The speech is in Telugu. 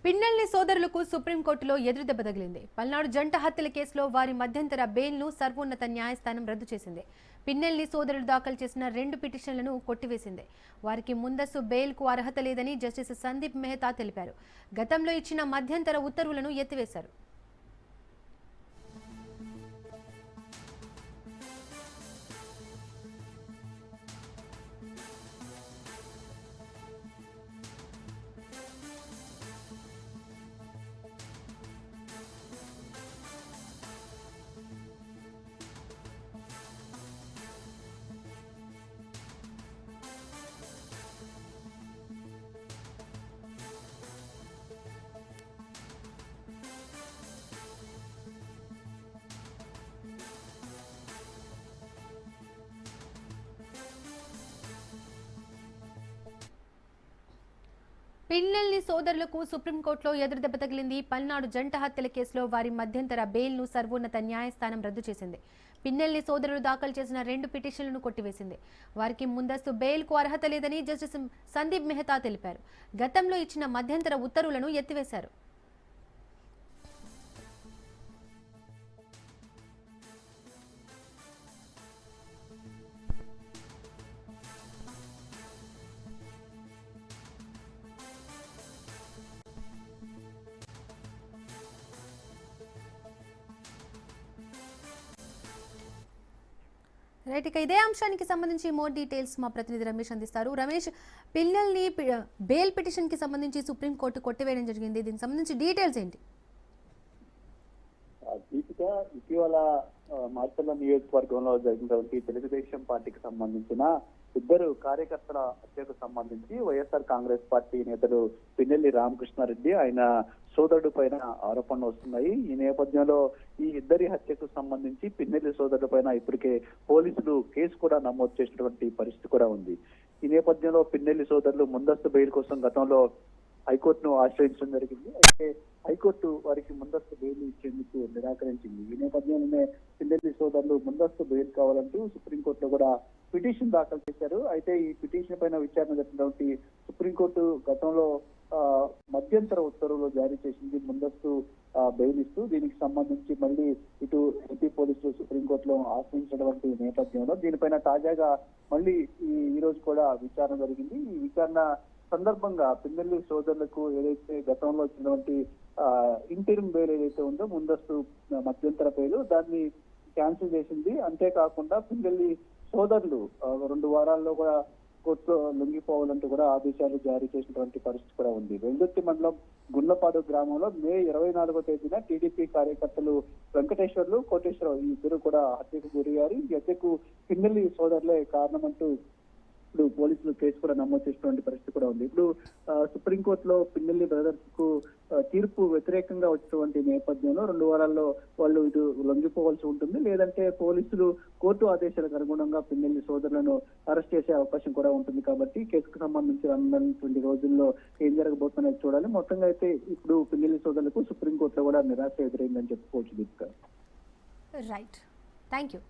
పిన్నెల్లి సోదరులకు సుప్రీంకోర్టులో ఎదురుదెబ్బ తగిలింది. పల్నాడు జంట హత్యల కేసులో వారి మధ్యంతర బెయిల్ను సర్వోన్నత న్యాయస్థానం రద్దు చేసింది. పిన్నెల్లి సోదరులు దాఖలు చేసిన 2 పిటిషన్లను కొట్టివేసింది. వారికి ముందస్తు బెయిల్కు అర్హత లేదని జస్టిస్ సందీప్ మెహతా తెలిపారు. గతంలో ఇచ్చిన మధ్యంతర ఉత్తర్వులను ఎత్తివేశారు. పిన్నెల్లి సోదరులకు సుప్రీంకోర్టులో ఎదురుదెబ్బ తగిలింది. పల్నాడు జంట హత్యల కేసులో వారి మధ్యంతర బెయిల్ను సర్వోన్నత న్యాయస్థానం రద్దు చేసింది. పిన్నెల్లి సోదరులు దాఖలు చేసిన 2 పిటిషన్లను కొట్టివేసింది. వారికి ముందస్తు బెయిల్కు అర్హత లేదని జస్టిస్ సందీప్ మెహతా తెలిపారు. గతంలో ఇచ్చిన మధ్యంతర ఉత్తర్వులను ఎత్తివేశారు. రైట్, ఇక ఇదే అంశానికి సంబంధించి మోర్ డీటెయిల్స్ మా ప్రతినిధి రమేష్ అందిస్తారు. రమేష్, పిల్లల్ని బెయిల్ పిటిషన్ కి సంబంధించి సుప్రీంకోర్టు కొట్టివేయడం జరిగింది. దీనికి సంబంధించి డీటెయిల్స్ ఏంటి? ఇటీవల మార్చల్ల నియోజకవర్గంలో జరిగినటువంటి తెలుగుదేశం పార్టీకి సంబంధించిన 2 కార్యకర్తల హత్యకు సంబంధించి వైఎస్ఆర్ కాంగ్రెస్ పార్టీ నేతలు పిన్నెల్లి రామకృష్ణారెడ్డి ఆయన సోదరుడు పైన ఆరోపణలు వస్తున్నాయి. ఈ నేపథ్యంలో ఈ 2 హత్యకు సంబంధించి పిన్నెల్లి సోదరుడు పైన ఇప్పటికే పోలీసులు కేసు కూడా నమోదు చేసినటువంటి పరిస్థితి కూడా ఉంది. ఈ నేపథ్యంలో పిన్నెల్లి సోదరులు ముందస్తు బెయిల్ కోసం గతంలో హైకోర్టును ఆశ్రయించడం జరిగింది. అయితే హైకోర్టు వారికి ముందస్తు బెయిల్ ఇచ్చేందుకు నిరాకరించింది. ఈ నేపథ్యంలోనే పిన్నెల్లి సోదరులు ముందస్తు బెయిల్ కావాలంటూ సుప్రీంకోర్టులో కూడా పిటిషన్ దాఖలు చేశారు. అయితే ఈ పిటిషన్ పైన విచారణ జరిగినటువంటి సుప్రీంకోర్టు గతంలో మధ్యంతర ఉత్తర్వులు జారీ చేసింది ముందస్తు బెయిల్ ఇస్తూ. దీనికి సంబంధించి మళ్ళీ ఇటు ఏపీ పోలీసులు సుప్రీంకోర్టులో ఆశ్రయించినటువంటి నేపథ్యంలో దీనిపైన తాజాగా మళ్ళీ ఈ రోజు కూడా విచారణ జరిగింది. ఈ విచారణ సందర్భంగా పిన్నెల్లి సోదరులకు ఏదైతే గతంలో వచ్చినటువంటి ఇంటరిమ్ బెయిల్ ఏదైతే ఉందో ముందస్తు మధ్యంతర బెయిల్ దాన్ని క్యాన్సిల్ చేసింది. అంతేకాకుండా పిన్నెల్లి సోదరులు 2 వారాల్లో కూడా కోర్టులో లొంగిపోవాలంటూ కూడా ఆదేశాలు జారీ చేసినటువంటి పరిస్థితి కూడా ఉంది. వెల్దుర్తి మండలం గుండ్లపాడు గ్రామంలో మే 24వ తేదీన టీడీపీ కార్యకర్తలు వెంకటేశ్వర్లు, కోటేశ్వరరావు ఈ 2 కూడా హత్యకు గురయ్యారు. ఈ హత్యకు పిన్నెల్లి సోదరులే కారణమంటూ ఇప్పుడు పోలీసులు కేసు కూడా నమోదు చేసినటువంటి పరిస్థితి కూడా ఉంది. ఇప్పుడు సుప్రీంకోర్టులో పిన్నెల్లి బ్రదర్స్ కు తీర్పు వ్యతిరేకంగా వచ్చినటువంటి నేపథ్యంలో 2 వారాల్లో వాళ్ళు ఇటు లొంగిపోవాల్సి ఉంటుంది. లేదంటే పోలీసులు కోర్టు ఆదేశాలకు అనుగుణంగా పిన్నెల్లి సోదరులను అరెస్ట్ చేసే అవకాశం కూడా ఉంటుంది. కాబట్టి కేసుకు సంబంధించి 20 రోజుల్లో ఏం జరగబోతుందో చూడాలి. మొత్తంగా అయితే ఇప్పుడు పిన్నెల్లి సోదరులకు సుప్రీంకోర్టులో కూడా నిరాశ ఎదురైందని చెప్పుకోవచ్చు. దీపిక. Right, thank you.